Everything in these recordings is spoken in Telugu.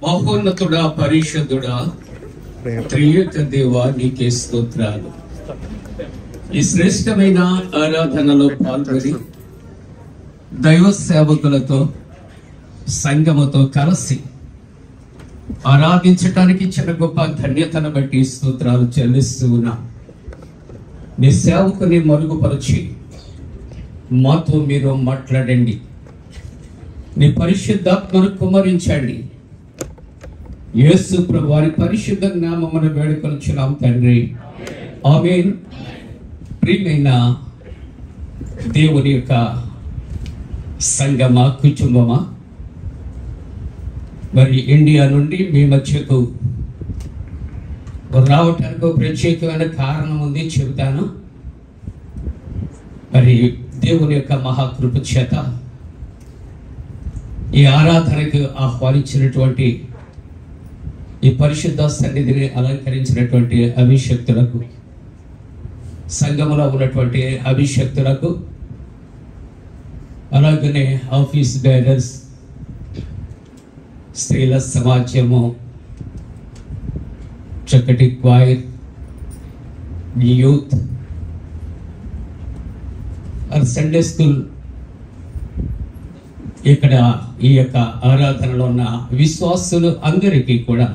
మహోన్నతుడా, పరిశుద్ధుడా, త్రియేక దేవా, నీకే స్తోత్రాలు. ఈ శ్రేష్టమైన ఆరాధనలో పాల్గొని దైవ సేవకులతో సంఘముతో కలిసి ఆరాధించటానికి ఇచ్చిన గొప్ప ధన్యతను బట్టి స్తోత్రాలు చెల్లిస్తూ ఉన్నా. నీ సేవకుని మరుగుపరిచి మాతో మీరు మాట్లాడండి. నీ పరిశుద్ధాత్మను కుమ్మరించండి. యేసు ప్రభు వారి పరిశుద్ధ నామమున వేడుకొనుచున్నాం తండ్రి, ఆమేన్. ప్రియమైన దేవుని యొక్క సంగమా, కుటుంబమా, మరి ఇండియా నుండి మీ మధ్యకు రావటానికి ప్రత్యేకమైన కారణం ఉంది, చెబుతాను. మరి దేవుని యొక్క మహాకృప చేత ఈ ఆరాధనకు ఆహ్వానించినటువంటి, ఈ పరిశుద్ధ సన్నిధిని అలంకరించినటువంటి అభిషక్తులకు, సంఘములో ఉన్నటువంటి అభిషక్తులకు, అలాగనే ఆఫీస్ బేరర్స్, స్త్రీల సమాజము, చక్కటి క్వైర్, యూత్, సండే స్కూల్, ఇక్కడ ఈ యొక్క ఆరాధనలో ఉన్న విశ్వాసులు అందరికీ కూడా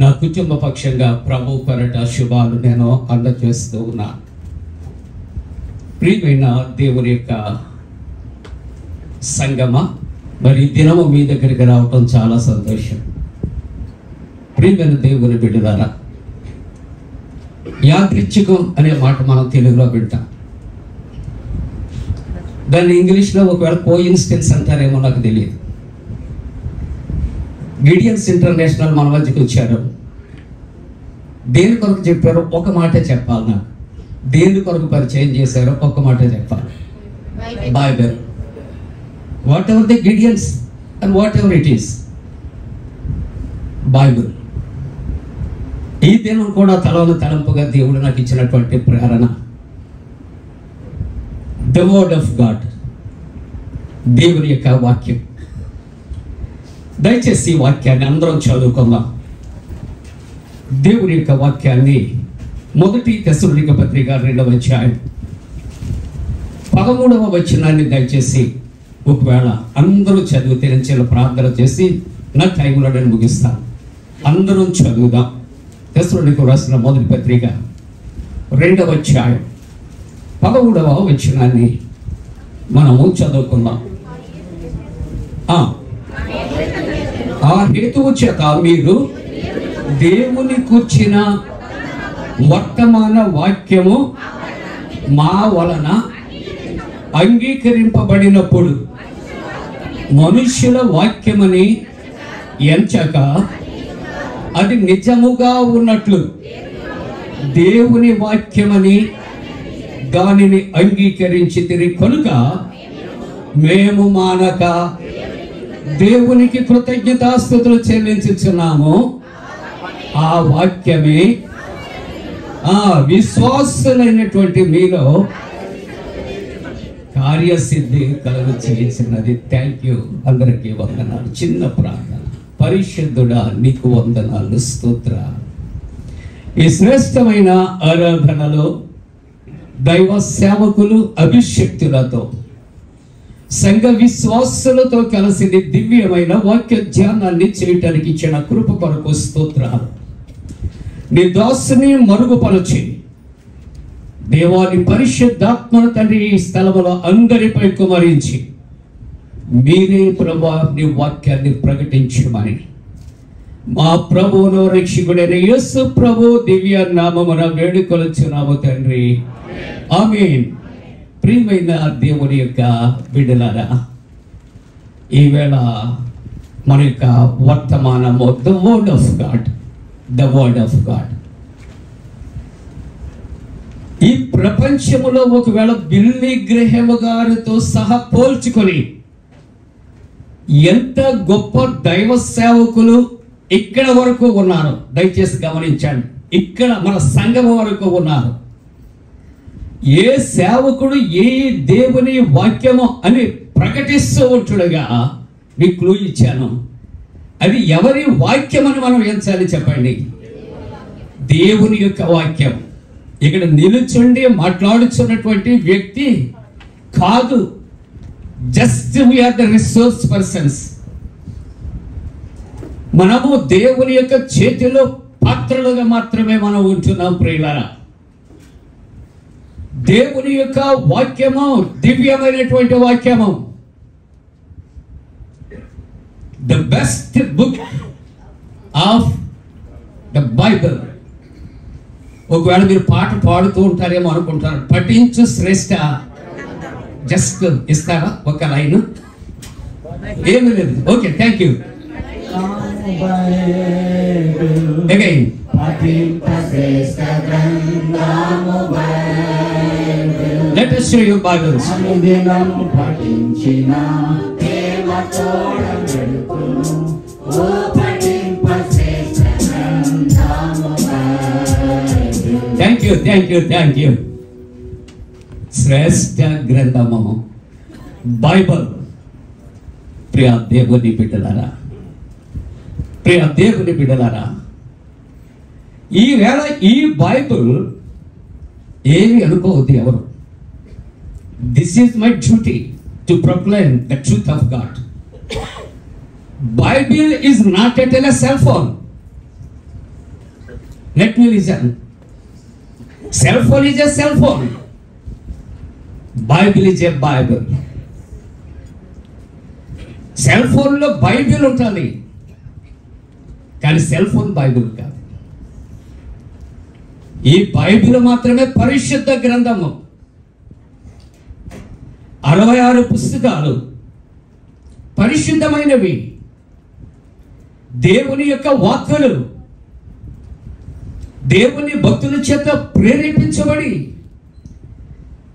నా కుటుంబ పక్షంగా ప్రభు పేరట శుభాలు నేను అందజేస్తూ ఉన్నా. ప్రియమైన దేవుని యొక్క సంగమ, మరి దినము మీ దగ్గరికి రావటం చాలా సంతోషం. ప్రియమైన దేవుని బిడ్డలారా, యాదృచ్ఛికం అనే మాట మనం తెలుగులో వింటాం. దాన్ని ఇంగ్లీష్లో ఒకవేళ కోఇన్సిడెన్స్ అంటారేమో నాకు తెలియదు. గిడియన్స్ ఇంటర్నేషనల్ మన మధ్యకి వచ్చారు. దేని కొరకు చెప్పారో ఒక మాట చెప్పాలి. నాకు దేని కొరకు పరిచయం చేశారో ఒక మాట చెప్పాలి. Bible. What ever the Gideons and what ever it is, Bible. ఈ దినం కూడా తలవని తలంపుగా దేవుడు నాకు ఇచ్చినటువంటి ప్రేరణ, ద వర్డ్ ఆఫ్ గాడ్, దేవుని యొక్క వాక్యం. దయచేసి ఈ వాక్యాన్ని అందరం చదువుకుందాం. దేవుని యొక్క వాక్యాన్ని మొదటి తెస్సలోనిక పత్రిక 2వ అధ్యాయం 13వ వచనాన్ని దయచేసి ఒకవేళ అందరూ చదివితే నేను చిన్న ప్రార్థన చేసి నా టైంలో నేను ముగిస్తాను. అందరం చదువుదాం. తెస్సలోనిక రాసిన మొదటి పత్రిక 2వ అధ్యాయం 13వ వచనాన్ని మనము చదువుకుందాం. ఆ హేతువు చేత మీరు దేవుని కూర్చిన వర్తమాన వాక్యము మా వలన అంగీకరింపబడినప్పుడు మనుష్యుల వాక్యమని ఎంచక అది నిజముగా ఉన్నట్లు దేవుని వాక్యమని దానిని అంగీకరించితిరి కనుక మేము మానక దేవునికి కృతజ్ఞతాస్తుతులు చెల్లించుచున్నాము. ఆ వాక్యమే విశ్వాసులైనటువంటి మీలో కార్యసిద్ధి కలుగు చేసినది. Thank you. అందరికీ వందనాలు. చిన్న ప్రార్థన. పరిశుద్ధుడా, నీకు వందనాలు, స్తోత్ర. ఈ శ్రేష్టమైన ఆరాధనలో దైవ సేవకులు, అభిషక్తులతో, సంఘ విశ్వాసులతో కలిసి దివ్యమైన వాక్య ధ్యానాన్ని చేయటానికి ఇచ్చిన కృప కొరకు స్తోత్రాలు. నీ దాసుని మరుగుపరచి దేవాని పరిశుద్ధాత్మను తండ్రి ఈ స్థలములో అందరిపై కుమరించి మీరే ప్రభువా నీ వాక్యాన్ని ప్రకటించమని మా ప్రభువును రక్షకుడైన యేసు ప్రభు దివ్య నామమున వేడుకొలుచున్నాము తండ్రి, ఆమేన్. ప్రియమైన దేవుని యొక్క బిడ్డలారా, ఈవేళ మన యొక్క వర్తమానము the word of God, the word of God. ఈ ప్రపంచములో ఒకవేళ బిల్లీ గ్రహం గారితో సహా పోల్చుకొని ఎంత గొప్ప దైవ సేవకులు ఇక్కడ వరకు ఉన్నారు, దయచేసి గమనించండి. ఇక్కడ మన సంఘం వరకు ఉన్నారు. ఏ సేవకుడు ఏ దేవుని వాక్యము అని ప్రకటిస్తూ ఉంటుండగా మీకు క్లూ ఇచ్చాను. అది ఎవరి వాక్యం అని మనం ఎంచాలి చెప్పండి? దేవుని యొక్క వాక్యం. ఇక్కడ నిలుచుండి మాట్లాడుచున్నటువంటి వ్యక్తి కాదు, just we are the resource persons. మనము దేవుని యొక్క చేతిలో పాత్రలుగా మాత్రమే మనం ఉంటున్నాం ప్రియులారా. దేవుని యొక్క వాక్యము దివ్యమైనటువంటి వాక్యము. The best book of the Bible. ఒకవేళ మీరు పాట పాడుతూ ఉంటారేమో అనుకుంటారు, పఠించు శ్రేష్ఠ. జస్ట్ ఇస్తారా ఒక లైన్? ఏమి లేదు. Okay, thank you. Again. Let us show you Bibles. Thank you. శ్రేష్ఠ గ్రంథము బైబిల్. ప్రియ దేవుని బిడ్డలారా, ఈవేళ ఈ బైబిల్ ఏమి అనుకోవద్దు ఎవరు. This is my duty to proclaim the truth of God. Bible is not at a cell phone. Let me listen. Cell phone is a cell phone. Bible is a Bible. Cell ఫోన్లో బైబిల్ ఉంటుంది, కానీ సెల్ ఫోన్ బైబిల్ కాదు. ఈ బైబిల్ మాత్రమే పరిశుద్ధ గ్రంథము. 66 పుస్తకాలు పరిశుద్ధమైనవి, దేవుని యొక్క వాక్కులు, దేవుని భక్తుల చేత ప్రేరేపించబడి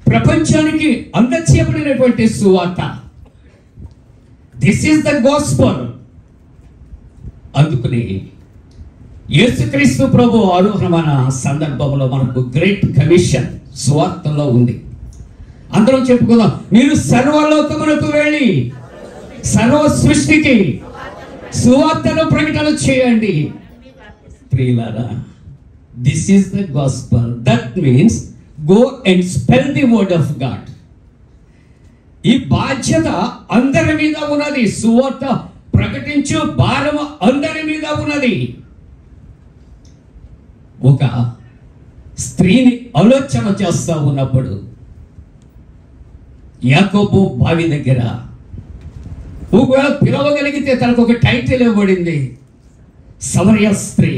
ప్రపంచానికి అందచేయబడినటువంటి సువార్త. This is the gospel. అందుకని యేసుక్రీస్తు ప్రభు ఆరోహణ సందర్భంలో మనకు గ్రేట్ కమిషన్ సువార్తలో ఉంది. అందరం చెప్పుకుందాం, మీరు సర్వలోకమునకు వెళ్ళి సర్వ సృష్టికి సువార్తను ప్రకటన చేయండి. ప్రియులారా, this is the gospel. That means go and spell the word of God. ఈ బాధ్యత అందరి మీద ఉన్నది. సువార్త ప్రకటించు భారము అందరి మీద ఉన్నది. ఒక స్త్రీని ఆలోచన చేస్తూ ఉన్నప్పుడు యాకోబు బావి దగ్గర ఒకవేళ పిలవగలిగితే తనకు ఒక టైటిల్ ఇవ్వబడింది, సమరయ స్త్రీ.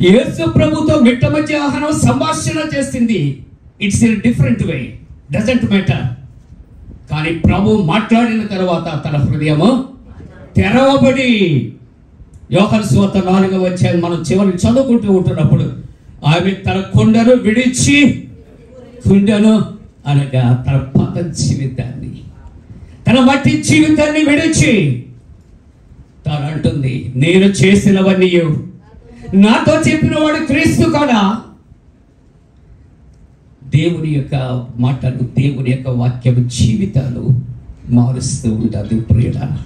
యేసు ప్రభుతో మిట్ట మధ్యాహ్నం సంభాషణ చేసింది. It's in different way, doesn't matter. కానీ ప్రభు మాట్లాడిన తర్వాత తన హృదయము తెరవబడి, యోహాను సువార్త 4వ అధ్యాయం మనం చివరి చదువుకుంటూ ఉంటున్నప్పుడు, ఆమె తన కుండను విడిచి, కుండను అనగా తన పాత జీవితాన్ని, తన మట్టి జీవితాన్ని విడిచి తాను అంటుంది, నేను చేసినవన్నీ నాతో చెప్పిన వాడు క్రీస్తు కాదా? దేవుని యొక్క మాటలు, దేవుని యొక్క వాక్యం జీవితాలు మారుస్తూ ఉంటుంది. ప్రియులారా,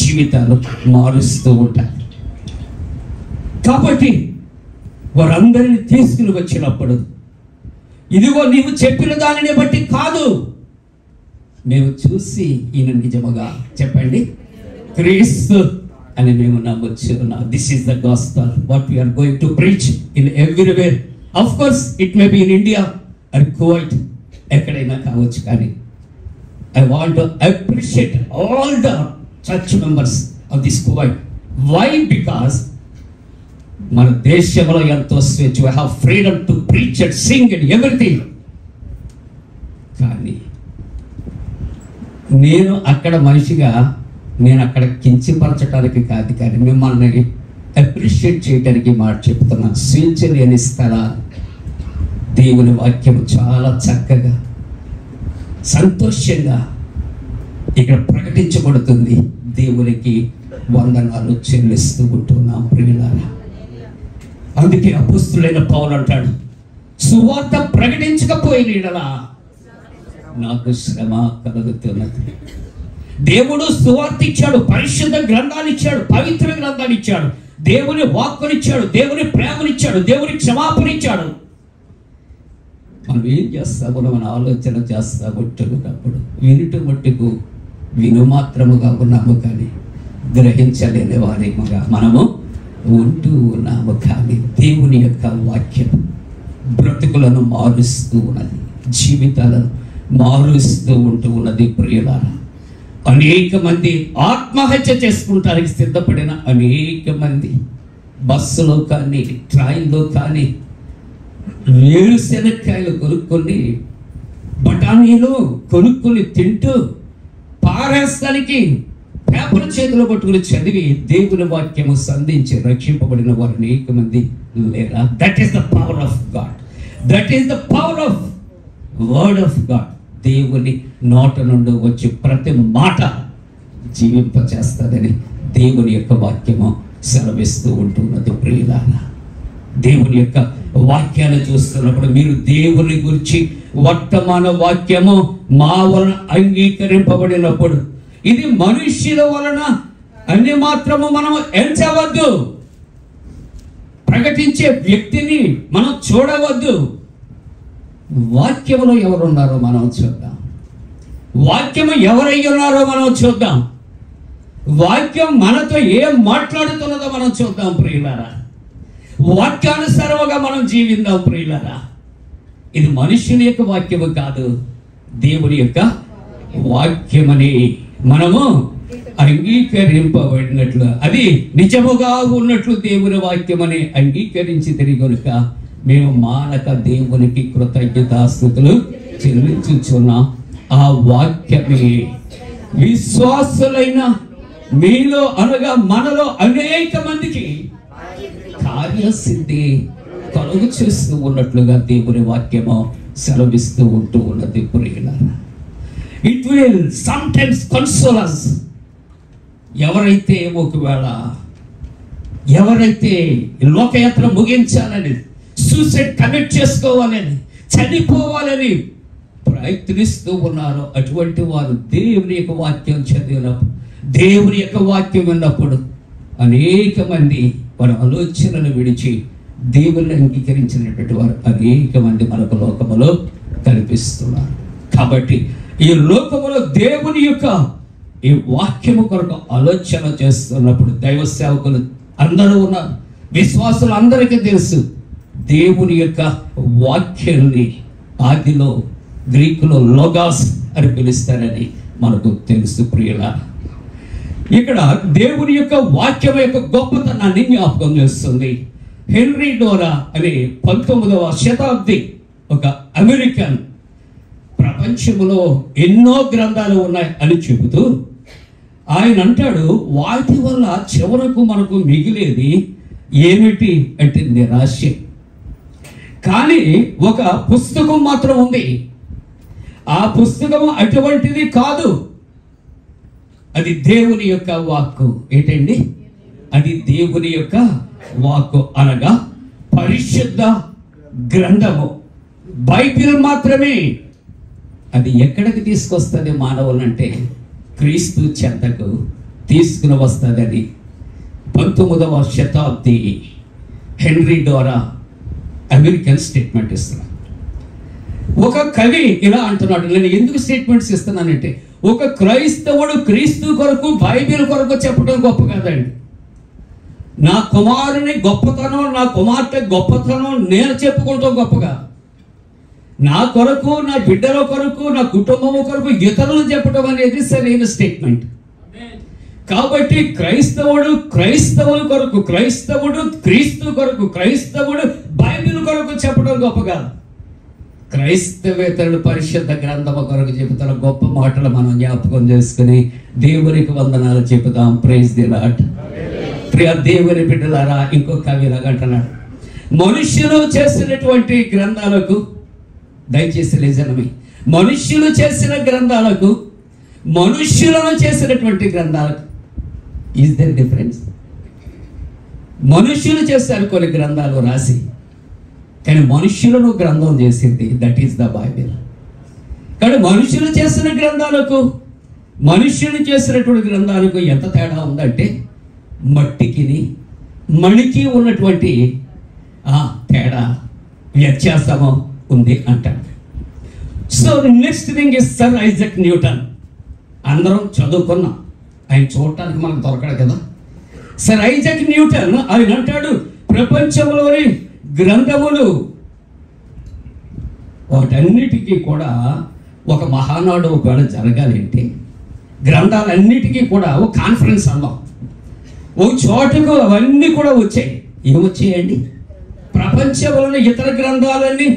జీవితాలు మారుస్తూ ఉంటాయి. కాబట్టి వారందరిని తీసుకుని వచ్చినప్పుడు, ఇదిగో నీవు చెప్పిన దానిని బట్టి కాదు, మేము చూసి ఈయన నిజముగా చెప్పండి క్రీస్తు అని మేము నమ్మొచ్చున్నాం. This is the gospel what we are going to preach in everywhere. Of course it may be in India and Kuwait, ఎక్కడైనా కావచ్చు. కానీ I want to appreciate all the church members of this Kuwait. Why? Because మన దేశంలో ఎంతో స్వేచ్ఛ, we have freedom to preach and sing and everything. కానీ నేను అక్కడ మనిషిగా, నేను అక్కడ కించపరచడానికి కాదు, కానీ మిమ్మల్ని అప్రిషియేట్ చేయడానికి మాట చెప్తున్నాను. స్వేచ్ఛ లేని స్థలాలు దేవుని వాక్యం చాలా చక్కగా సంతోషంగా ఇక్కడ ప్రకటించబడుతుంది. దేవునికి వందనాలు చెల్లిస్తూ ఉంటున్నాం ప్రియులారా. అందుకే అపోస్తులైన పౌలు అంటాడు, సువార్త ప్రకటించకపోయిన యెడల నాకు శ్రమ కలుగుతున్నది. దేవుడు సువార్త ఇచ్చాడు, పరిశుద్ధ గ్రంథాలు ఇచ్చాడు, పవిత్ర గ్రంథాలు ఇచ్చాడు, దేవుని వాక్కునిచ్చాడు, దేవుని ప్రేమనిచ్చాడు, దేవుని క్షమాపణ ఇచ్చాడు. మనం ఏం చేస్తామో మనం ఆలోచన చేస్తామట్టుకున్నప్పుడు వినుట మట్టుకు విను మాత్రముగా ఉన్నాము, కానీ గ్రహించలేని వారిగా మనము ఉంటూ ఉన్నాము. కానీ దేవుని యొక్క వాక్యం బ్రతుకులను మారుస్తూ ఉన్నది, జీవితాలను మారుస్తూ ఉంటూ ఉన్నది. ప్రియులారా, అనేక మంది ఆత్మహత్య చేసుకుంటానికి సిద్ధపడిన అనేక మంది బస్సులో కానీ ట్రైన్లో కానీ వేరుశనక్కాయలు కొనుక్కొని బఠానీలు కొనుక్కొని తింటూ పారేస్తానికి పేపర్ చేతిలో పట్టుకుని చదివి దేవుని వాక్యము సంధించి రక్షింపబడిన వారు అనేక మంది లేరా? That is the power of God. That is the power of word of God. దేవుని నోట నుండి వచ్చి ప్రతి మాట జీవింపచేస్తుందని దేవుని యొక్క వాక్యము సెలవిస్తూ ఉంటున్నది. ప్రియులారా, దేవుని యొక్క వాక్యాన్ని చూస్తున్నప్పుడు మీరు దేవుని గురించి వర్తమాన వాక్యము మా వలన అంగీకరింపబడినప్పుడు ఇది మనుష్యుల వలన అన్ని మాత్రము మనం ఎంచవద్దు. ప్రకటించే వ్యక్తిని మనం చూడవద్దు. వాక్యములో ఎవరున్నారో మనం చూద్దాం. వాక్యము ఎవరై ఉన్నారో మనం చూద్దాం. వాక్యం మనతో ఏం మాట్లాడుతున్నదో మనం చూద్దాం. ప్రియులారా, వాక్యానుసారముగా మనం జీవిద్దాం. ప్రియులారా, ఇది మనుషుని యొక్క వాక్యము కాదు, దేవుని యొక్క వాక్యమని మనము అంగీకరింపబడినట్లు, అది నిజముగా ఉన్నట్లు దేవుని వాక్యమని అంగీకరించి తిరిగి కనుక మేము మానక దేవునికి కృతజ్ఞతాస్తుతులు చెల్లించుచున్నాం. ఆ వాక్యమే విశ్వాసులైన మీలో అనగా మనలో అనేక మందికి కార్యసిద్ధి కలుగు చేస్తూ ఉన్నట్లుగా దేవుని వాక్యము సెలవిస్తూ ఉంటూ ఉన్నది. ప్రియులారా, it will sometimes console us. ఎవరైతే లోకయాత్ర ముగించాలని, సూసైడ్ కమిట్ చేసుకోవాలని, చనిపోవాలని ప్రయత్నిస్తూ ఉన్నారో అటువంటి వారు దేవుని యొక్క వాక్యం చదివినప్పుడు, దేవుని యొక్క వాక్యం విన్నప్పుడు అనేక మంది వారి ఆలోచనలు విడిచి దేవుని అంగీకరించినటువంటి వారు అనేక మంది మనకు లోకములో కనిపిస్తున్నారు. కాబట్టి ఈ లోకములో దేవుని యొక్క ఈ వాక్యము కొరకు ఆలోచన చేస్తున్నప్పుడు దైవ సేవకులు అందరూ ఉన్నారు, విశ్వాసులు అందరికీ తెలుసు దేవుని యొక్క వాక్యాన్ని ఆదిలో గ్రీకులో లోగాస్ అని పిలుస్తారని మనకు తెలుసు. ప్రియులారా, ఇక్కడ దేవుని యొక్క వాక్యం యొక్క గొప్పతనాన్ని జ్ఞాపకం చేస్తుంది. హెన్రీ డోరా అనే 19వ శతాబ్ది ఒక అమెరికన్ ప్రపంచంలో ఎన్నో గ్రంథాలు ఉన్నాయి అని చెబుతూ ఆయన అంటాడు, వాటి వల్ల చివరకు మనకు మిగిలేది ఏమిటి అంటే నిరాశ. కానీ ఒక పుస్తకం మాత్రం ఉంది. ఆ పుస్తకం అటువంటిది కాదు, అది దేవుని యొక్క వాక్కు. ఏంటండి అది? దేవుని యొక్క వాక్కు అనగా పరిశుద్ధ గ్రంథము, బైబిల్ మాత్రమే. అది ఎక్కడికి తీసుకొస్తుంది మానవులంటే క్రీస్తు చెంతకు తీసుకుని వస్తుందని 19వ శతాబ్ది హెన్రీ డోరా అమెరికన్ స్టేట్మెంట్ ఇస్తున్నాడు. ఒక కవి ఇలా అంటున్నాడు. నేను ఎందుకు స్టేట్మెంట్స్ ఇస్తున్నానంటే, ఒక క్రైస్తవుడు క్రీస్తు కొరకు బైబిల్ కొరకు చెప్పడం గొప్ప కాదండి. నా కుమారుని గొప్పతనం, నా కుమార్తె గొప్పతనం నేను చెప్పుకుంటాం గొప్పగా. నా కొరకు, నా బిడ్డల కొరకు, నా కుటుంబం కొరకు ఇతరులు చెప్పడం అనేది సరైన స్టేట్మెంట్. కాబట్టి క్రైస్తవుల కొరకు, క్రైస్తవుడు క్రీస్తు కొరకు, క్రైస్తవుడు బైబిల్ కొరకు చెప్పడం గొప్పగా. క్రైస్తవేతరులు పరిశుద్ధ గ్రంథము కొరకు చెబుతున్న గొప్ప మాటలు మనం జ్ఞాపకం చేసుకుని దేవునికి వందనాలు చెబుతాం. Praise the lord. ప్రియ దేవుని బిడ్డలారా, ఇంకో కవి ఇలాగ అంటున్నాడు, మనుష్యులు చేసినటువంటి గ్రంథాలకు, దయచేసి నిజమే, మనుష్యులు చేసిన గ్రంథాలకు, మనుష్యులను చేసినటువంటి గ్రంథాలకు ఈజ్ దేర్ డిఫరెన్స్? మనుష్యులు చేశారు కొన్ని గ్రంథాలు రాసి, కానీ మనుష్యులను గ్రంథం చేసింది దట్ ఈస్ ద బైబిల్. కానీ మనుషులు చేసిన గ్రంథాలకు, మనుష్యుని చేసినటువంటి గ్రంథాలకు ఎంత తేడా ఉందంటే మట్టికి మణికి ఉన్నటువంటి తేడా వ్యత్యాసము ఉంది అంటాడు. So next thing is sir Isaac Newton. అందరం చదువుకున్నాం, ఆయన చూడటానికి మనకు దొరకడు కదా. సర్ ఐజక్ న్యూటన్ ఆయన అంటాడు, ప్రపంచంలోని గ్రంథములు వాటన్నిటికీ కూడా ఒక మహానాడు ఒకవేళ జరగాలి అంటే గ్రంథాలన్నిటికీ కూడా ఒక కాన్ఫరెన్స్ అన్నాం, ఒక చోటుకు అవన్నీ కూడా వచ్చాయి. ఏమొచ్చాయండి? ప్రపంచంలోని ఇతర గ్రంథాలన్నీ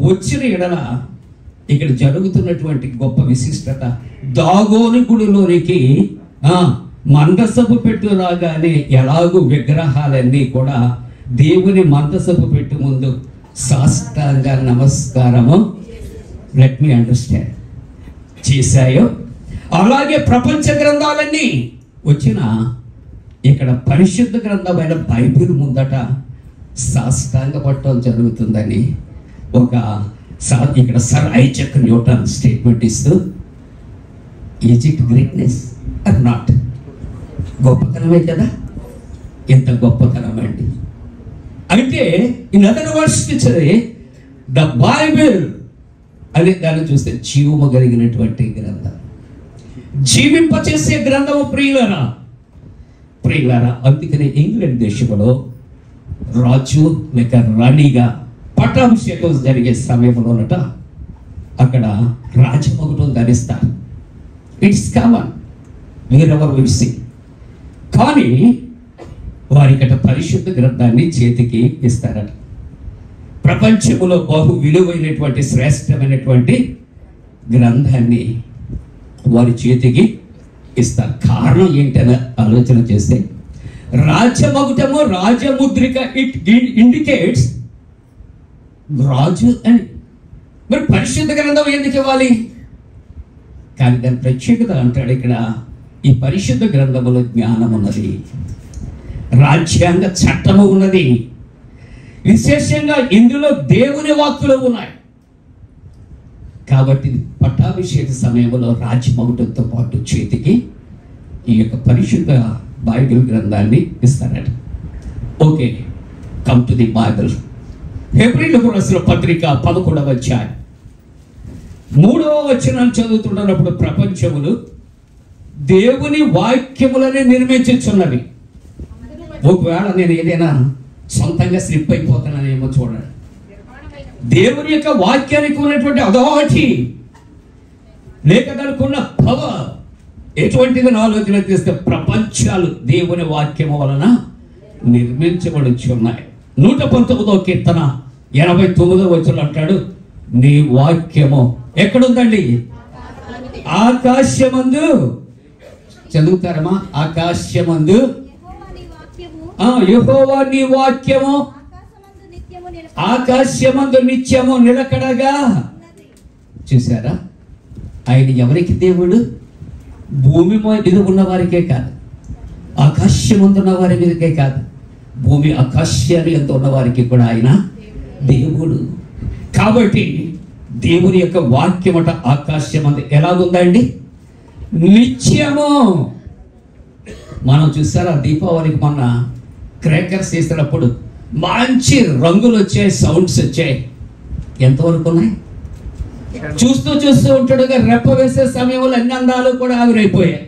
వచ్చిన ఎడల ఇక్కడ జరుగుతున్నటువంటి గొప్ప విశిష్టత, దాగోని గుడిలోనికి మందసపు పెట్టు రాగానే ఎలాగూ విగ్రహాలన్నీ కూడా దేవుని మందసపు పెట్టు ముందు సాష్టాంగ నమస్కారము లెట్ మీ అండర్స్టాండ్ చేశాయో, అలాగే ప్రపంచ గ్రంథాలన్నీ వచ్చిన ఇక్కడ పరిశుద్ధ గ్రంథమైన బైబిల్ ముందట సాష్టాంగ పట్టడం జరుగుతుందని ఇక్కడ సర్ ఐజక్ న్యూటన్ స్టేట్మెంట్ ఇస్తూ, is it greatness or not? గొప్పతనమే కదా, ఎంత గొప్పతనం అండి. అంటే in other words the Bible అనే దాన్ని చూస్తే జీవము కలిగినటువంటి గ్రంథం, జీవింపచేసే గ్రంథము. ప్రియులరా అందుకని ఇంగ్లాండ్ దేశంలో రాజు లేక రాణిగా పట్టాభిషేకం జరిగే సమయంలోనట అక్కడ రాజమగుటం ధరిస్తారు. ఇట్స్ కామన్ వీరెవర్ విసి. కానీ వారికట పరిశుద్ధ గ్రంథాన్ని చేతికి ఇస్తారట. ప్రపంచంలో బహు విలువైనటువంటి శ్రేష్టమైనటువంటి గ్రంథాన్ని వారి చేతికి ఇస్తారు. కారణం ఏంటని ఆలోచన చేస్తే రాజమగుటము, రాజముద్రిక, ఇట్ ఇండికేట్స్ రాజు అని. మరి పరిశుద్ధ గ్రంథం ఎందుకు ఇవ్వాలి? కానీ దాని ప్రత్యేకత అంటాడు ఇక్కడ, ఈ పరిశుద్ధ గ్రంథములో జ్ఞానం ఉన్నది, రాజ్యాంగ చట్టము ఉన్నది, విశేషంగా ఇందులో దేవుని వాక్కులు ఉన్నాయి. కాబట్టి పట్టాభిషేక సమయంలో రాజమగుటంతో పాటు చేతికి ఈ యొక్క పరిశుద్ధ బైబిల్ గ్రంథాన్ని ఇస్తారట. Okay, come to the Bible. హెబ్రీయులకు రాసిన పత్రిక 11వ అధ్యాయం 3వ వచనం చదువుతున్నప్పుడు, ప్రపంచములు దేవుని వాక్యములని నిర్మించుచున్నవి. ఒకవేళ నేను ఏదైనా సొంతంగా స్లిప్ అయిపోతాననేమో చూడండి. దేవుని యొక్క వాక్యానికి ఉన్నటువంటి అథారిటీ లేక దానికి ఉన్న పవర్ ఎటువంటిది ఆలోచన చేస్తే ప్రపంచాలు దేవుని వాక్యము వలన నిర్మించబడుచున్నాయి. 119వ కీర్తన 89వ వచనం అంటాడు, నీ వాక్యము ఎక్కడుందండి? ఆకాశమందు. చదువుతారమ్మా? ఆకాశమందు యెహోవా నీ వాక్యము ఆకాశమందు నిత్యము నిలకడగా. చూసారా? ఆయన ఎవరికి దేవుడు? భూమి మీద ఉన్న వారికే కాదు, ఆకాశమందున్న వారి మీదకే కాదు, భూమి ఆకాశాలు ఎంత ఉన్న వారికి కూడా ఆయన దేవుడు. కాబట్టి దేవుని యొక్క వాక్యమట ఆకాశమందు ఎలాగుందండి? నిత్యము. మనం చూసారా, దీపావళికి మొన్న క్రాకర్స్ వేసినప్పుడు మంచి రంగులు వచ్చాయి, సౌండ్స్ వచ్చాయి. ఎంతవరకు ఉన్నాయి? చూస్తూ ఉంటాడుగా రెప్ప వేసే సమయంలో అన్ని అందాలు కూడా ఆవిరైపోయాయి.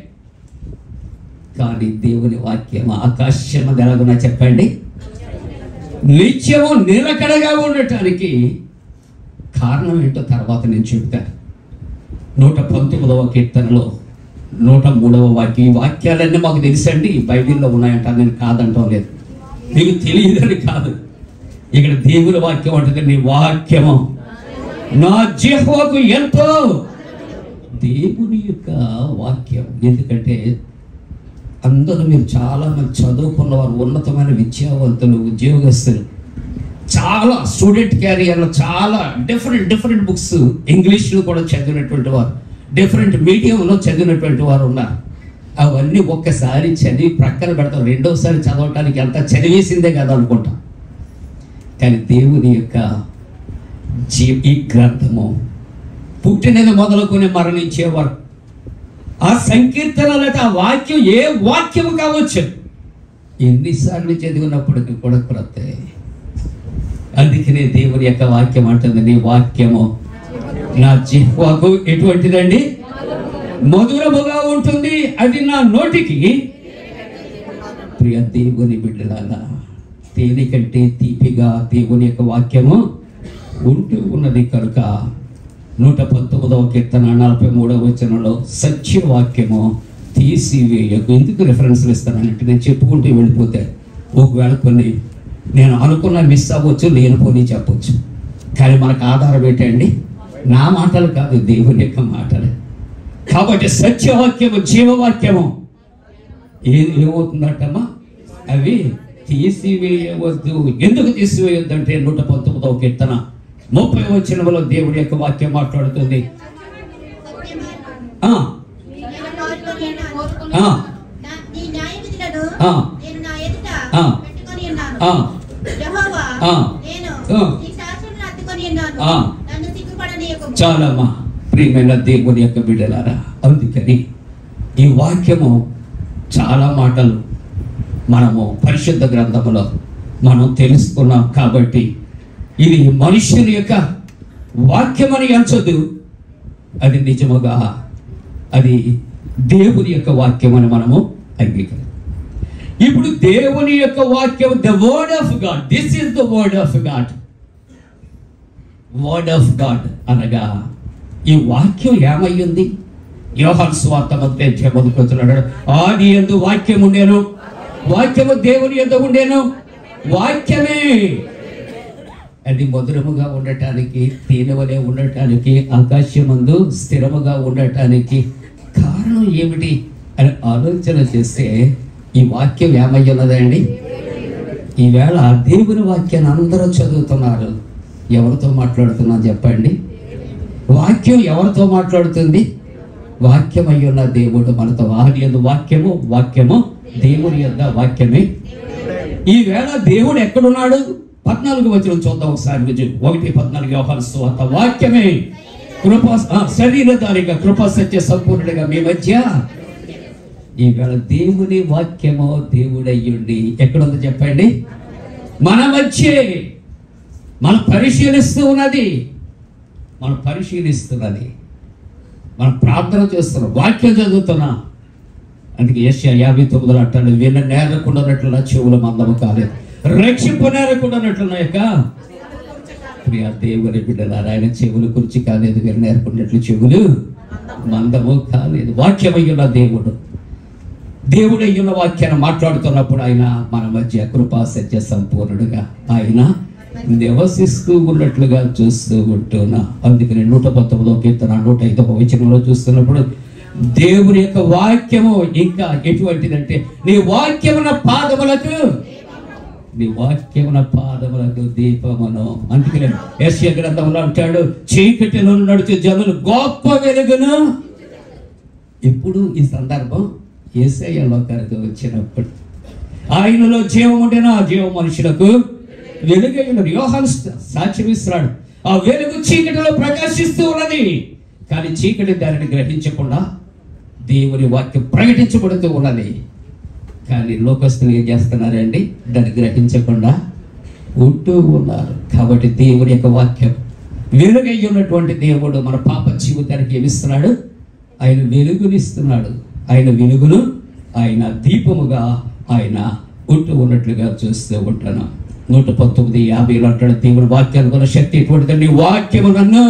కానీ దేవుని వాక్యం ఆకాశం ఎలాగున్నా చెప్పండి? నిత్యము నిలకడగా ఉండటానికి కారణం ఏంటో తర్వాత నేను చెబుతాను. 119వ కీర్తనలో 103వ వాక్యం. ఈ వాక్యాలన్నీ మాకు తెలుసండి, బైబిల్లో ఉన్నాయంట, నేను కాదంటాం లేదు, మీకు తెలియదని కాదు. ఇక్కడ దేవుని వాక్యం అంటుంది, నీ వాక్యము నా జిహ్వకు ఎంతో. దేవుని యొక్క వాక్యం. ఎందుకంటే అందరూ మీరు చాలా మంది చదువుకున్నవారు, ఉన్నతమైన విద్యావంతులు, ఉద్యోగస్తులు, చాలా స్టూడెంట్ క్యారియర్లో చాలా డిఫరెంట్ బుక్స్ ఇంగ్లీష్లో కూడా చదివినటువంటి వారు, డిఫరెంట్ మీడియంలో చదివినటువంటి వారు ఉన్నారు. అవన్నీ ఒక్కసారి చదివి ప్రక్కన పెడతాం, రెండోసారి చదవటానికి అంతా చదివేసిందే కదా అనుకుంటాం. కానీ దేవుని యొక్క ఈ గ్రంథము పుట్టినది మొదలుకొని మరణించేవారు ఆ సంకీర్తన లేదా ఆ వాక్యం ఏ వాక్యము కావచ్చు, ఎన్నిసార్లు చదివినప్పటికీ కూడా క్రొత్త. అందుకనే దేవుని యొక్క వాక్యం అంటుంది, నీ వాక్యము నా జిహ్వకు ఎటువంటిదండి, మధురముగా ఉంటుంది, అది నా నోటికి. ప్రియ దేవుని బిడ్డలారా, తేనె కంటే తీపిగా దేవుని యొక్క వాక్యము ఉంటూ ఉన్నది కనుక 119వ కీర్తన 43వ వచనంలో సత్యవాక్యము తీసివేయకు. ఎందుకు రిఫరెన్స్లు ఇస్తానంటే నేను చెప్పుకుంటూ వెళ్ళిపోతే ఒకవేళ కొన్ని నేను అనుకున్న మిస్ అవ్వచ్చు, లేనిపోని చెప్పవచ్చు. కానీ మనకు ఆధారం ఏంటండి, నా మాటలు కాదు, దేవుని యొక్క మాటలు. కాబట్టి సత్యవాక్యము జీవవాక్యము ఏమవుతుందటమ్మా, అవి తీసివేయవద్దు. ఎందుకు తీసివేయొద్దు అంటే 119వ కీర్తన 30వ వచనంలో దేవుడి యొక్క వాక్యం మాట్లాడుతుంది. చాలమ్మా ప్రియమైన దేవుని యొక్క బిడ్డలారా, అందుకని ఈ వాక్యము చాలా మాటలు మనము పరిశుద్ధ గ్రంథములో మనం తెలుసుకున్నాం. కాబట్టి ఇది మనుష్యుని యొక్క వాక్యమని ఎంచదు, అది నిజముగా అది దేవుని యొక్క వాక్యం అని మనము అంగీకరించాలి. ఇప్పుడు దేవుని యొక్క వాక్యం, the word of God, this is the word of God. Word of God అనగా ఈ వాక్యం ఏమయ్యింది? యోహాను సువార్త 1:10 ఆది యందు వాక్యం ఉండేను, వాక్యము దేవుని యందు ఉండేను, వాక్యమే అది మధురముగా ఉండటానికి, తేనెవలే ఉండటానికి, ఆకాశమందు స్థిరముగా ఉండటానికి కారణం ఏమిటి అని ఆలోచన చేస్తే ఈ వాక్యం ఏమై ఉన్నదండి? ఈవేళ దేవుని వాక్యాన్ని అందరూ చదువుతున్నారు. ఎవరితో మాట్లాడుతున్నా చెప్పండి? వాక్యం ఎవరితో మాట్లాడుతుంది? వాక్యం అయ్యున్న దేవుడు మనతో. ఆది యందు వాక్యము, వాక్యము దేవుని యొద్ద, వాక్యమే. ఈవేళ దేవుడు ఎక్కడున్నాడు? 14వ వచనం చూద్దాం ఒకసారి. 1:14 యోహాను సువార్త, వాక్యమే కృపా శరీరధారిగా కృపా సత్య సంపూర్ణుడిగా మీ మధ్య. ఈవేళ దేవుని వాక్యము దేవుడయ్యుండి ఎక్కడుంది చెప్పండి? మన మధ్యే. మనం పరిశీలిస్తున్నది, మనం ప్రార్థన చేస్తున్నాం, వాక్యం చదువుతున్నా. అందుకే యెషయా 59 అంటాడు, విన నేరకుండానట్లు నా చెవులు మందము కాలేదు, రక్షింపు నేరకుండానట్లు నా యొక్క ప్రియ దేవుని బిడ్డలారా, ఆయన చెవులు కుర్చి కాలేదు, విన నేరకుండానట్లు చెవులు మందము కాలేదు. వాక్యమయ్యున్న దేవుడయ్యున్న వాక్యాన్ని మాట్లాడుతున్నప్పుడు ఆయన మన మధ్య కృపా సత్య సంపూర్ణుడుగా ఆయన నివసిస్తూ ఉన్నట్లుగా చూస్తూ ఉంటున్నా. అందుకని 119వ కీర్తన 105వ వచనంలో చూస్తున్నప్పుడు దేవుని యొక్క వాక్యము ఇంకా ఎటువంటిదంటే, నీ వాక్యమున పాదములకు దీపమును. అందుకని యెషయా గ్రంథంలో అంటాడు, చీకటిలో నడిచే జనులు గొప్ప వెలుగును. ఇప్పుడు ఈ సందర్భం యేసయ్య లోకానికి వచ్చినప్పుడు ఆయనలో జీవం ఉండేనా, ఆ జీవం మనుషులకు వెలుగైనది. యోహాను సాక్ష్యం ఇస్తున్నాడు, ఆ వెలుగు చీకటిలో ప్రకాశిస్తూ ఉన్నది, కానీ చీకటి దానిని గ్రహించకుండా దేవుని వాక్యం ప్రకటించబడుతూ ఉన్నది. కానీ లోకస్తులు ఏం చేస్తున్నారండి? దాన్ని గ్రహించకుండా ఉంటూ ఉన్నారు. కాబట్టి దేవుని యొక్క వాక్యం వెలుగై ఉన్నటువంటి దేవుడు మన పాప జీవితానికి ఏమిస్తున్నాడు? ఆయన వెలుగునిస్తున్నాడు. ఆయన వెలుగును ఆయన దీపముగా ఆయన ఉంటూ ఉన్నట్లుగా చూస్తూ ఉంటాను. 119:50 అంటాడు, దేవుని వాక్యానికి ఉన్న శక్తి ఎటువంటిది? నీ వాక్యము నన్ను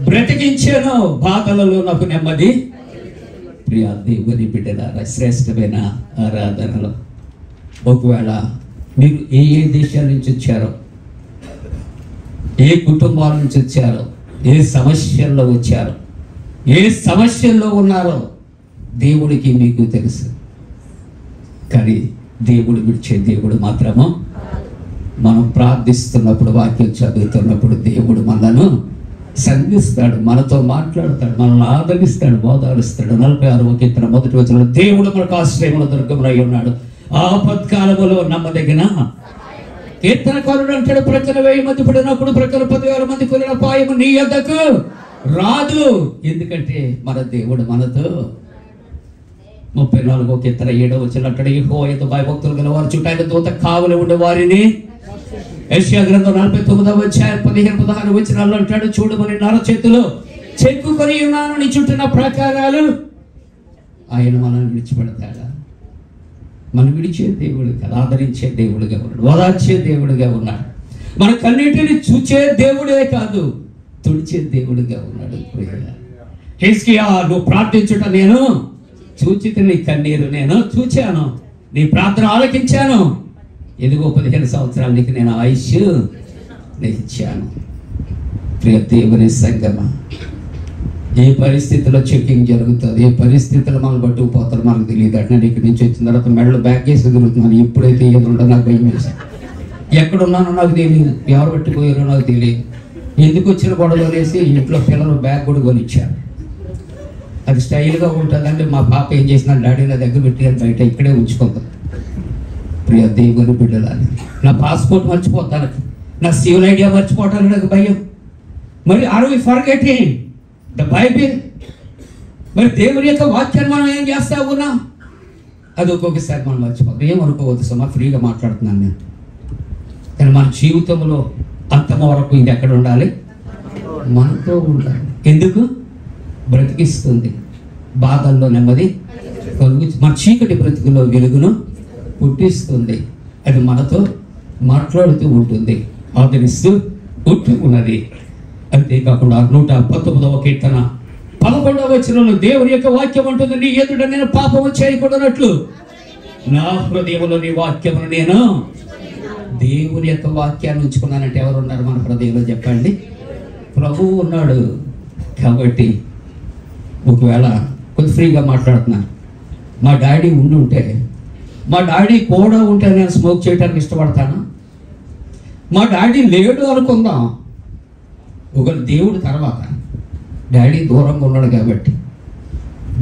బ్రతికించాను, బాధలలో నాకు నెమ్మది. ప్రియ దేవుని బిడ్డలారా, శ్రేష్టమైన ఆరాధనలో ఒకవేళ మీరు ఏ దేశాల నుంచి వచ్చారో, ఏ కుటుంబాల నుంచి వచ్చారో, ఏ సమస్యల్లో వచ్చారో, ఏ సమస్యల్లో ఉన్నారో దేవుడికి మీకు తెలుసు. కానీ దేవుడు విడిచే దేవుడు మాత్రము. మనం ప్రార్థిస్తున్నప్పుడు, వాక్యం చదువుతున్నప్పుడు దేవుడు మనను సంధిస్తాడు, మనతో మాట్లాడతాడు, మనల్ని ఆదరిస్తాడు, బోధాలుస్తాడు. 46వ కీర్తన 1వ వచనంలో దేవుడు మనకు ఆశ్రయముల దుర్గములై ఉన్నాడు, ఆపత్కాలములో నమ్మదగిన. కీర్తనకారుడు అంటాడు, ప్రక్కన 1000 మంది పడినప్పుడు ప్రక్కన 10,000 మంది కొనిన పాయము నీ యొద్దకు రాదు. ఎందుకంటే మన దేవుడు మనతో 34వ కీర్తన 7వ వచనం అంటాడు, యెహోవాయందు భయభక్తులు గల వారు చుట్టూ ఆయన దూత కావలి ఉండే వారిని. యెషయా గ్రంథం 49వ అధ్యాయం 15-16 వచనాల్లో అంటాడు, చూడమని నర చేతిలో చెక్కుకొని ఉన్నాను, నీ చుట్టూ నా ప్రాకారాలు. ఆయన మనల్ని విడిచిపెడతాడా? మనం విడిచే దేవుడు కాదు, ఆదరించే దేవుడుగా ఉన్నాడు, ఓదార్చే దేవుడుగా ఉన్నాడు. మన కన్నిటిని చూచే దేవుడే కాదు, తుడిచే దేవుడుగా ఉన్నాడు. హిజ్కియా, నువ్వు ప్రార్థించుట నేను చూచితే, నీ కన్నీరు నేను చూచాను, నీ ప్రార్థన ఆలకించాను. ఎదుగో 15 సంవత్సరాలు నీకు నేను ఆయుష్ ఇచ్చాను. ప్రియ దేవుని సంగమా, ఏ పరిస్థితిలో చెకింగ్ జరుగుతుంది, ఏ పరిస్థితుల్లో మనం పట్టుకుపోతారు మనకు తెలియదు. అంటే నీకు నుంచి వచ్చిన తర్వాత మెడలో బ్యాగ్ వేసి తిరుగుతున్నాను. ఎప్పుడైతే ఏది ఉండదో నాకు భయం వేసి, ఎక్కడున్నానో నాకు తెలియదు, ఎవరు పట్టుకుపోయారో నాకు తెలియదు. ఎందుకు వచ్చిన గొడవలు వేసి ఇంట్లో పిల్లలు బ్యాగ్ కూడా కొనిచ్చారు. అది స్టైల్గా ఉంటుందంటే మా పాప ఏం చేసిన, డాడీ నా దగ్గర పెట్టి బయట ఇక్కడే ఉంచుకుంటాం. ప్రియ దేవుని బిడ్డలాని, నా పాస్పోర్ట్ మర్చిపోతాను, నా సివిల్ ఐడియా మర్చిపోవటానికి నాకు భయం. మరి are we forgetting the Bible? మరి దేవుని యొక్క వాక్యాన్ని మనం ఏం చేస్తా ఉన్నాం? అది ఒక్కొక్కసారి మనం మర్చిపోతాం. ఏమనుకోవద్దు సుమా, ఫ్రీగా మాట్లాడుతున్నాను నేను. కానీ మన జీవితంలో అంతమ వరకు ఇది ఎక్కడ ఉండాలి? మనతో ఉండాలి. ఎందుకు? బ్రతికిస్తుంది, బాధల్లో నెమ్మది కలుగు, మన చీకటి బ్రతుకులో వెలుగును పుట్టిస్తుంది. అది మనతో మాట్లాడుతూ ఉంటుంది, ఆదరిస్తూ ఉన్నది. అంతేకాకుండా 119వ కీర్తన 11వ వచనంలో దేవుని యొక్క వాక్యం ఉంటుంది, నీ ఎదుట నేను పాపము చేయకూడనట్లు నా హృదయంలో నీ వాక్యమును నేను. దేవుని యొక్క వాక్యాన్ని ఉంచుకున్నానంటే ఎవరు ఉన్నారు మన హృదయంలో చెప్పండి? ప్రభువు ఉన్నాడు. కాబట్టి ఒకవేళ కొంచెం ఫ్రీగా మాట్లాడుతున్నాను, మా డాడీ ఉండుంటే, మా డాడీ కూడా ఉంటే నేను స్మోక్ చేయడానికి ఇష్టపడతాను. మా డాడీ లేడు అనుకుందాం, ఒకరు దేవుడు తర్వాత, డాడీ దూరంగా ఉన్నాడు కాబట్టి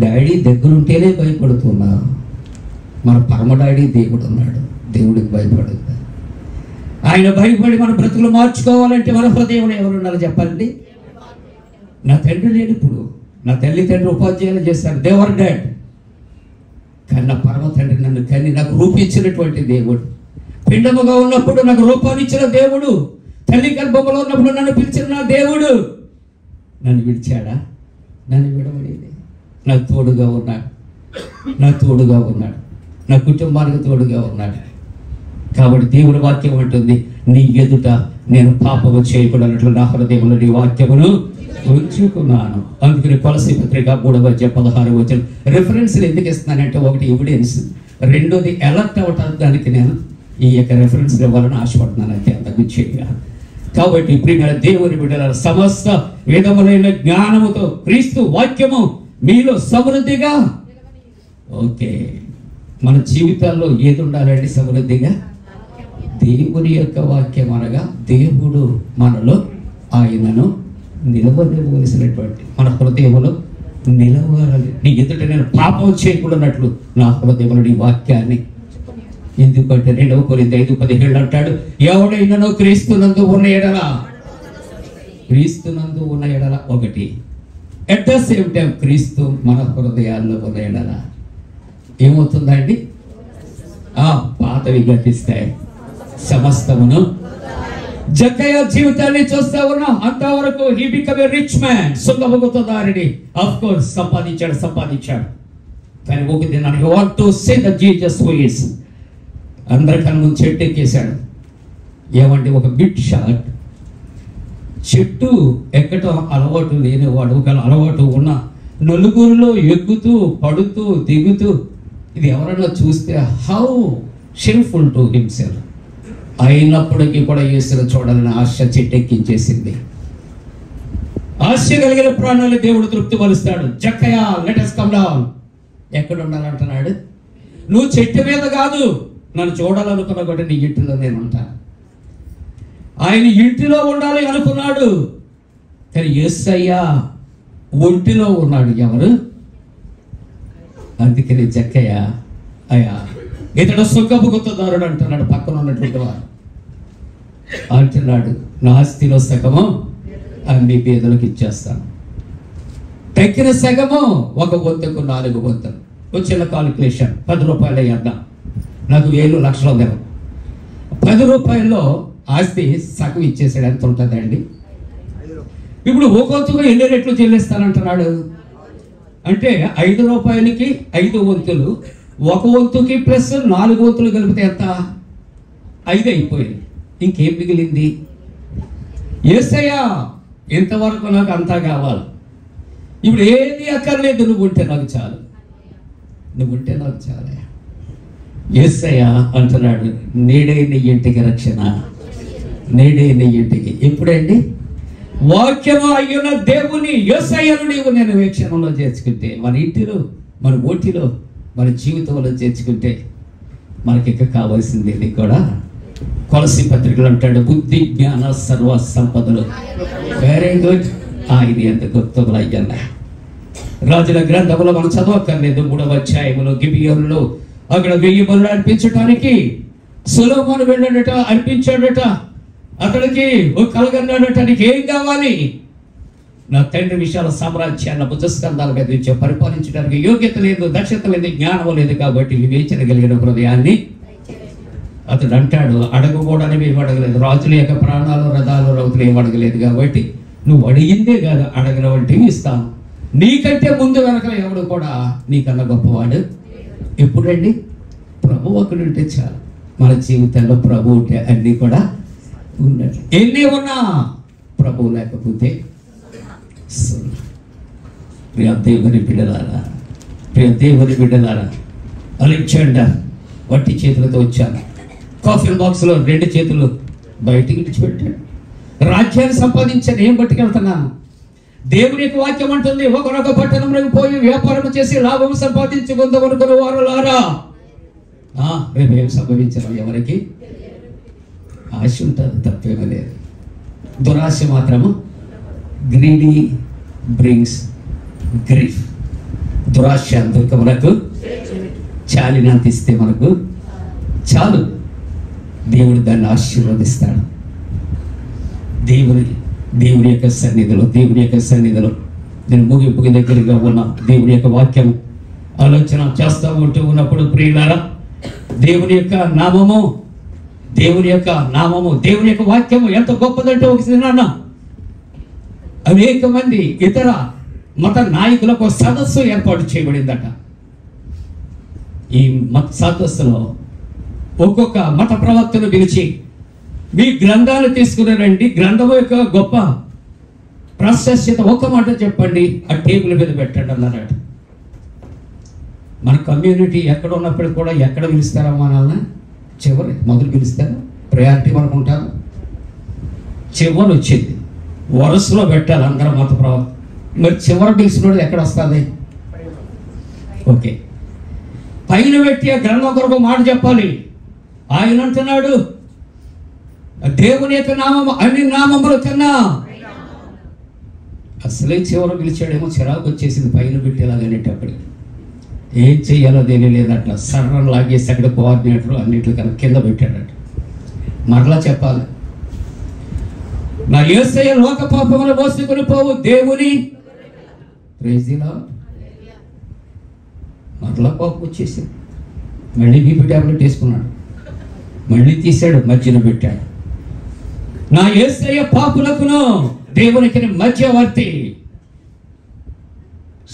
డాడీ దగ్గరుంటేనే భయపడుతున్నా. మన పరమ డాడీ దేవుడు ఉన్నాడు, దేవుడికి భయపడుతుంది. ఆయన భయపడి మన బ్రతుకులు మార్చుకోవాలంటే మన హృదయంలో ఎవరు ఉండాలి చెప్పండి? నా తండ్రి లేడు ఇప్పుడు, నా తల్లి తండ్రి ఉపాధ్యాయులు చేశారు, దేవర్ డాడ్. కానీ నా పరమ తండ్రి నన్ను కని నాకు రూపించినటువంటి దేవుడు, పిండముగా ఉన్నప్పుడు నాకు రూపాన్ని ఇచ్చిన దేవుడు, తల్లి గర్భంలో ఉన్నప్పుడు నన్ను పిలిచిన నా దేవుడు నన్ను విడిచాడా? నన్ను విడవలేదు. నాకు తోడుగా ఉన్నాడు, నా తోడుగా ఉన్నాడు, నా కుటుంబానికి తోడుగా ఉన్నాడు. కాబట్టి దేవుడి వాక్యం ఉంటుంది, నీ ఎదుట నేను పాపము చేయకూడనట్లు నా హృదయంలో నీ వాక్యమును ఉంచుకున్నాను. అందుకని కొలసీ పత్రిక 3వ అధ్యాయం 16వ వచనం రెఫరెన్స్లు ఎందుకు ఇస్తున్నానంటే, ఒకటి ఎవిడెన్స్, రెండోది అలర్ట్ అవటానికి నేను ఈ యొక్క రెఫరెన్స్ ఇవ్వాలని ఆశపడుతున్నాను. అంతే, అంతకు చేయగా. కాబట్టి ప్రియమైన దేవుని బిడ్డల, సమస్త విధములైన జ్ఞానముతో క్రీస్తు వాక్యము మీలో సమృద్ధిగా. ఓకే, మన జీవితాల్లో ఏది ఉండాలండి సమృద్ధిగా? దేవుని యొక్క వాక్యం అనగా దేవుడు మనలో ఆయనను నిలవనివ్వవలసినటువంటి మన హృదయంలో నిలవాలి. నీ ఎదుట నేను పాపం చేయకూడనట్లు నా హృదయంలో నీ వాక్యాన్ని. ఎందుకంటే 2 కొరింథీ 5:17 అంటాడు, ఎవడైనానో క్రీస్తునందు ఉన్న ఎడల, క్రీస్తునందు ఉన్న ఎడల ఒకటి, అట్ ద సేమ్ టైం క్రీస్తు మన హృదయాల్లో ఉన్న ఎడల ఏమవుతుందండి? పాతవి గతిస్తాయి, సమస్తమును. జక్కయ్య జీవితాన్ని చూస్తా ఉన్నా, అంతవరకు he become a rich man, సుఖముగుతుందారిని. ఆఫ్ కోర్స్ సంపాదించాడు. కానీ ఒక దినాన్ని he want to say the Jesus who is. అందరికన్నా ముందు చెట్టు ఎక్కేశాడు. ఏమంటే ఒక బిగ్ షాట్, చెట్టు ఎక్కటం అలవాటు లేనివాడు, ఒక అలవాటు ఉన్న నలుగురిలో ఎక్కుతూ పడుతూ దిగుతూ, ఇది ఎవరైనా చూస్తే హౌ షేమ్ఫుల్ టు హిమ్సెల్ఫ్. అయినప్పటికీ కూడా యేసును చూడాలని ఆశ చెట్టెక్కించేసింది. ఆశ కలిగిన ప్రాణాలు దేవుడు తృప్తి పరుస్తాడు. జక్కయ్య, లెట్ us come down. ఎక్కడ ఉండాలంటున్నాడు? నువ్వు చెట్టు మీద కాదు, నన్ను చూడాలనుకున్నా కూడా నీ ఇంటిలో నేను ఉంటాను. ఆయన ఇంటిలో ఉండాలి అనుకున్నాడు, కానీ యేసయ్య ఒంటిలో ఉన్నాడు. ఎవరు? అందుకని జక్కయ్య, అయ్యా ఇతడు సుఖముగుతుదారుడు అంటున్నాడు. పక్కన ఉన్నటువంటి వారు అంటున్నాడు, నా ఆస్తిలో సగము అన్ని పేదలకు ఇచ్చేస్తాను. తగ్గిన సగము 1 వంతుకు 4 వంతులు. వచ్చిన కాలిక్యులేషన్ 10 రూపాయలు వేద్దాం, నాకు 1000 లక్షలు ఉందేమో. 10 రూపాయల్లో ఆస్తి సగం ఇచ్చేసాడు. ఎంత ఉంటుందండి? ఇప్పుడు ఒక్కొక్కగా ఎన్ని రెట్లు చెల్లిస్తానంటున్నాడు అంటే 5 రూపాయలకి 5 వంతులు, 1 వంతుకి ప్లస్ 4 వంతులు కలిపితే ఎంత? 5 అయిపోయింది. ఇంకేం మిగిలింది? యేసయ్యా ఇంతవరకు నాకు అంతా కావాలి, ఇప్పుడు ఏది అక్కర్లేదు, నువ్వు ఉంటే నాకు చాలు, నువ్వు ఉంటే నాకు చాలు. యేసయ్యా అంటున్నాడు, నేడే నీ ఇంటికి రక్షణ, నేడే నీ ఇంటికి. ఎప్పుడండి? వాక్యము అయ్యున్న దేవుని యేసయ్యను నీవు నేను వీక్షణంలో చేర్చుకుంటే, మన ఇంటిలో, మన ఓటిలో, మన జీవితంలో చేర్చుకుంటే మనకి ఇక కావాల్సింది కూడా. కొలసి పత్రికలు అంటాడు, బుద్ధి జ్ఞాన సర్వ సంపదలు. Very good. ఇది ఎంత గొప్పలు అయ్యన్న. రాజుల గ్రంథంలో మనం చదవక్కర్లేదు. 3వ అధ్యాయంలో గిబియోనులో అక్కడ 1000 బలులు అర్పించడానికి సొలొమోను వెళ్ళాడట, అర్పించాడట. అతడికి ఒక కలగన్నాడట, నీకు ఏం కావాలి? నా తండ్రి విశాల సామ్రాజ్యాన్ని భుజస్కంధాల మీద నుంచి పరిపాలించడానికి యోగ్యత లేదు, దక్షత లేదు, జ్ఞానం లేదు, కాబట్టి వివేచనగలిగిన హృదయాన్ని. అతడు అంటాడు, అడగకూడని ఏమి అడగలేదు, రాజుల యొక్క ప్రాణాలు, రథాలు, రౌతులు ఏమి అడగలేదు, కాబట్టి నువ్వు అడిగిందే కాదు, అడగడం అంటే ఇస్తాను. నీకంటే ముందు వెనక ఎవడు కూడా నీకన్నా గొప్పవాడు. ఎప్పుడండి? ప్రభు ఒకడు ఉంటే చాలు. మన జీవితంలో ప్రభు ఉంటే అన్నీ కూడా ఉన్నట్టు. ఎన్ని ఉన్నా ప్రభు లేకపోతే ప్రియ దేవుని బిడ్డలారా, ప్రియ దేవుని బిడ్డలారా, అలెగ్జాండర్ వట్టి చేతులతో వచ్చాను. కాఫీ బాక్స్లో 2 చేతులు బయటికి విడిచిపెట్టాడు. రాజ్యాన్ని సంపాదించాను, ఏం పట్టుకెళ్తున్నాను? దేవుని యొక్క వాక్యం అంటుంది, ఒకరొక పట్టణంలోకి పోయి వ్యాపారం చేసి లాభం సంపాదించుకుందామనుకున్న వారులారా. రేపు ఏం సంభవించడం ఎవరికి? ఆశ ఉంటుంది, తప్పేమీ లేదు. దురాశ మాత్రము గ్రీడీ బ్రింగ్స్ గ్రీఫ్. దురాశ దుఃఖములకు చాలినంత ఇస్తే మనకు చాలు. దేవుడు దాన్ని ఆశీర్వదిస్తాడు. దేవుని యొక్క సన్నిధిలో నేను ముగింపుకి దగ్గరగా ఉన్న దేవుని యొక్క వాక్యం ఆలోచన చేస్తూ ఉంటూ ఉన్నప్పుడు, ప్రియులారా, దేవుని యొక్క నామము, దేవుని యొక్క వాక్యము ఎంత గొప్పదంటే, ఒకసారి నాన్న అనేక మంది ఇతర మత నాయకులకు సదస్సు ఏర్పాటు చేయబడిందట. ఈ మత సదస్సులో ఒక్కొక్క మత ప్రవక్తను పిలిచి, మీ గ్రంథాలు తీసుకుని రండి, గ్రంథం యొక్క గొప్ప ప్రాశస్త్యత ఒక్క మాట చెప్పండి, ఆ టేబుల్ మీద పెట్టండి అన్నారట. మన కమ్యూనిటీ ఎక్కడ ఉన్నప్పుడు కూడా ఎక్కడ పిలుస్తారా మనల్ని? చివరి మొదలు పిలుస్తారా? ప్రయారిటీ మనకు ఉంటారు. చివరి వచ్చింది, వరుసలో పెట్టాలి అందరూ మత ప్రవక్త. మరి చివరి పిలిచినోడు ఎక్కడ వస్తుంది? ఓకే, పైన పెట్టి ఆ గ్రంథం కొరకు మాట చెప్పాలి. ఆయన అంటున్నాడు, దేవుని యొక్క నామము అన్ని నామముల కన్నా. అసలే చివర పిలిచాడేమో, చిరాకు వచ్చేసింది పైన పెట్టేలాగనేటప్పటికి. ఏం చెయ్యాలో తెలియలేదు. అట్లా సర్రం లాగేసి అక్కడ కోఆర్డినేటర్ అన్నింటికన్నా కింద పెట్టాడట. మరలా చెప్పాలి, నా యేసయ్య లోక పాపములు మోసుకొని పోవు దేవుని. మరలా కోపం వచ్చేసింది. మళ్ళీ బీపీ టాబ్లెట్ వేసుకున్నాడు, మళ్ళీ తీశాడు, మధ్యలో పెట్టాడు. నా యేసయ్య పాపులకును దేవునికి మధ్యవర్తి.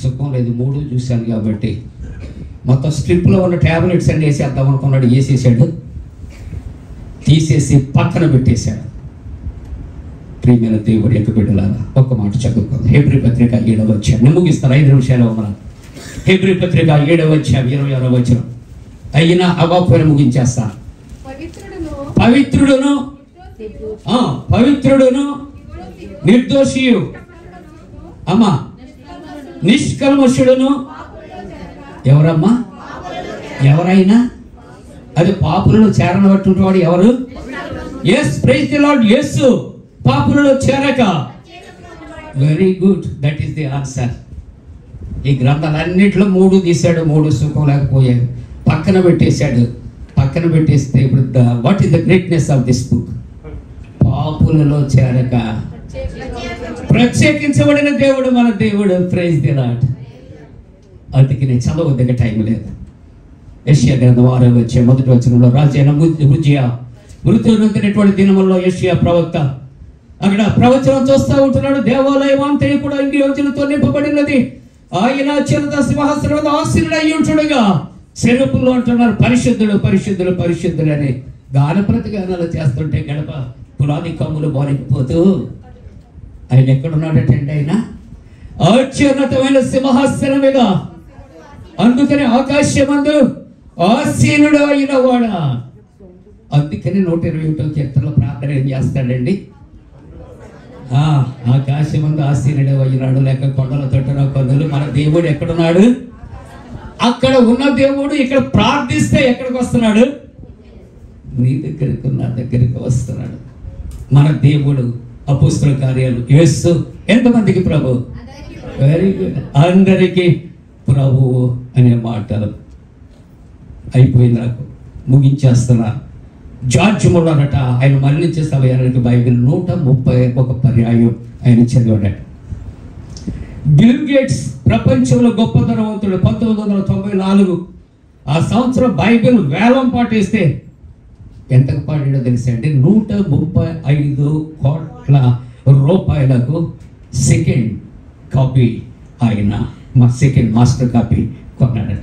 సుఖం లేదు, 3 చూశాను కాబట్టి మొత్తం స్ట్రిప్లో ఉన్న టాబ్లెట్స్ అన్ని వేసేద్దాం అనుకున్నాడు. వేసేసాడు, తీసేసి పక్కన పెట్టేశాడు. ప్రియమైన దేవుడి యొక్క బిడ్డలారా, ఒక్క మాట చదువుకుందాం. హెబ్రీ పత్రిక 7వ అధ్యాయం. నేను ముగిస్తాను, 5 నిమిషాలు ఉన్నాను. హెబ్రీ పత్రిక 7వ అధ్యాయం 26వ వచనం. అయినా అవాపుని ముగించేస్తాను. పవిత్రుడును నిర్దోషియు అమ్మా నిష్కల్మషుడును. ఎవరమ్మా? ఎవరైనా అది పాపులలో చేరనబట్టుంటాడు. ఎవరు? Yes, praise the Lord. యేసు పాపులలో చేరక. Very good, that is the answer. ఈ గ్రంథాలన్నింటిలో 3 తీశాడు, 3 సుఖం లేకపోయాడు, పక్కన పెట్టేశాడు. పక్కన పెట్టేస్తే ఇప్పుడు what is the greatness of this book? పాపులలో చేరక ప్రత్యేకించబడిన దేవుడు మన దేవుడు. Praise the Lord. అందుకే నేను చదవదగ్గ టైం లేదు. యెషయా గ్రంథం 6వ అధ్యాయం 1వ వచనంలో రాజైన ఉజ్జియా మృతి నొందినటువంటి దినముల్లో యెషయా ప్రవక్త అక్కడ ప్రవచనం చూస్తూ ఉంటున్నాడు. దేవాలయం అంతయు కూడా ఇంటి యోజనతో నింపబడినది. ఆయన చిరత సింహాసనం ఆసీనుడు అయి ఉంటుండగా సెరుపుల్లో అంటున్నారు పరిశుద్ధుడు పరిశుద్ధుడు పరిశుద్ధుడు అని గాన ప్రతిగానాలు చేస్తుంటే గడప పురాణి కమ్ములు బోనికిపోతూ ఆయన ఎక్కడున్నాడటండి? ఆయన అత్యున్నతమైన సింహాసనమేగా, అందుకని ఆకాశమందు ఆసీనుడు అయిన వాడా. అందుకని 121వ కీర్తనలో ప్రార్థన ఏం చేస్తాడండి? ఆకాశమందు ఆసీనుడు అయినాడు, లేక కొండల తొట్టున కొండలు. మన దేవుడు ఎక్కడున్నాడు? అక్కడ ఉన్న దేవుడు ఇక్కడ ప్రార్థిస్తే ఎక్కడికి వస్తున్నాడు? నీ దగ్గరకు, నా దగ్గరికి వస్తున్నాడు. మన దేవుడు అపోస్తల కార్యాలు యేసు ఎంతమందికి ప్రభు? వెరీ గుడ్, అందరికీ ప్రభువు అనే మాటలు అయిపోయింది. నాకు ముగించేస్తున్నా. జార్జ్ ముల్లర్ ఆయన మరణించే సమయానికి బైబిల్ 131 పర్యాయం ఆయన చదివాడట. బిల్ గేట్స్ ప్రపంచంలో గొప్ప ధనవంతుడు 1994 ఆ సంవత్సరం బైబిల్ వేలం పాటిస్తే ఎంతకు పాడాడో తెలుసా అండి? 135 కోట్ల రూపాయలకు సెకండ్ కాపీ ఆయన సెకండ్ మాస్టర్ కాపీ కొన్నాడట.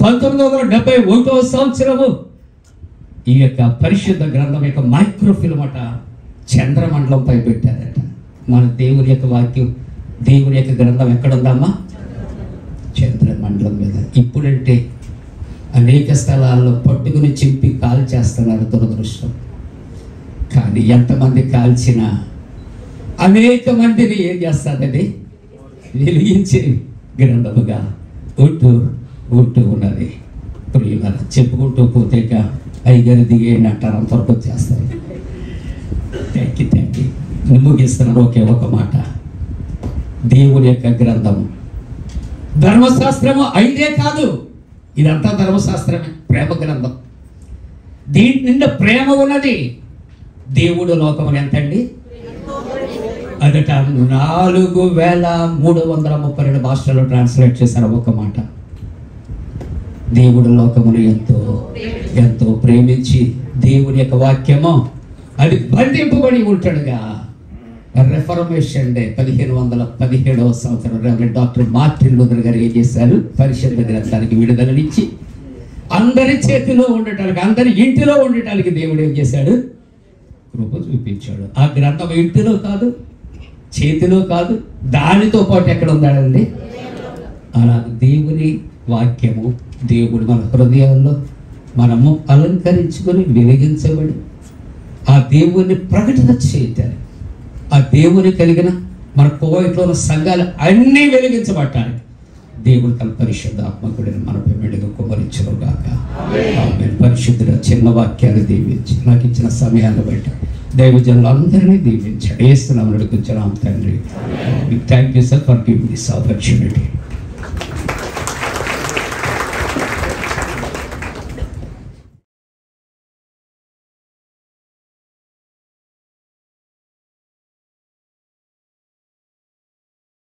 1971వ సంవత్సరము ఈ యొక్క పరిశుద్ధ గ్రంథం యొక్క మైక్రోఫిల్మ్ చంద్రమండలంపై పెట్టారట. మన దేవుని యొక్క వాక్యం, దేవుని యొక్క గ్రంథం ఎక్కడుందమ్మా? చంద్రమండలం మీద. ఇప్పుడంటే అనేక స్థలాల్లో పట్టుకుని చింపి కాల్ చేస్తున్నారు, దురదృష్టం. కానీ ఎంతమంది కాల్చినా అనేక మందిని ఏం చేస్తారని వెలిగించే గ్రంథముగా ఉంటూ ఉన్నది. ప్రియులారా, చెప్పుకుంటూ పోతే అయ్యగారు దిగేయండి అంటారు, అంతవరకు చేస్తారు. Thank you. ముగిస్తున్నాను ఒకే ఒక మాట. దేవుని యొక్క గ్రంథము, ధర్మశాస్త్రము 5 కాదు, ఇదంతా ధర్మశాస్త్రమే, ప్రేమ గ్రంథం. దీని నిండా ప్రేమ ఉన్నది. దేవుడు లోకములు ఎంతండి? అదట 4332 భాషల్లో ట్రాన్స్లేట్ చేశారు. ఒక మాట, దేవుడు లోకమును ఎంతో ఎంతో ప్రేమించి దేవుని యొక్క వాక్యము అది బంధింపబడి ఉంటాడుగా. రెఫర్మేషన్ డే 1517వ సంవత్సరం రెవరెండ్ డాక్టర్ మార్టిన్ లూథర్ గారు ఏం చేశారు? పరిశుద్ధ గ్రంథానికి విడుదలనిచ్చి అందరి చేతిలో ఉండటానికి, అందరి ఇంటిలో ఉండటానికి దేవుడు ఏం చేశాడు? కృప చూపించాడు. ఆ గ్రంథం ఇంటిలో కాదు, చేతిలో కాదు, దానితో పాటు ఎక్కడ ఉండాలండి? అలా దేవుని వాక్యము, దేవుడు మన హృదయాల్లో మనము అలంకరించుకొని వెలిగించబడి ఆ దేవుని ప్రకటన చేయటానికి, ఆ దేవుని కలిగిన మన కోవైట్లో ఉన్న సంఘాలు అన్నీ వెలిగించబట్టాలి. దేవుడు తన పరిశుద్ధాత్మకుడిని మనపై మెడుగు కుమరించును గాక. ఆమేన్. పరిశుద్ధుల చిన్న వాక్యాన్ని దీవించి నాకు ఇచ్చిన సమయాన్ని బట్టి దైవజనులు అందరినీ దీవించాడు. యేసు నామమున అడుగుచున్నాం తండ్రి. Thank you sir for giving this opportunity.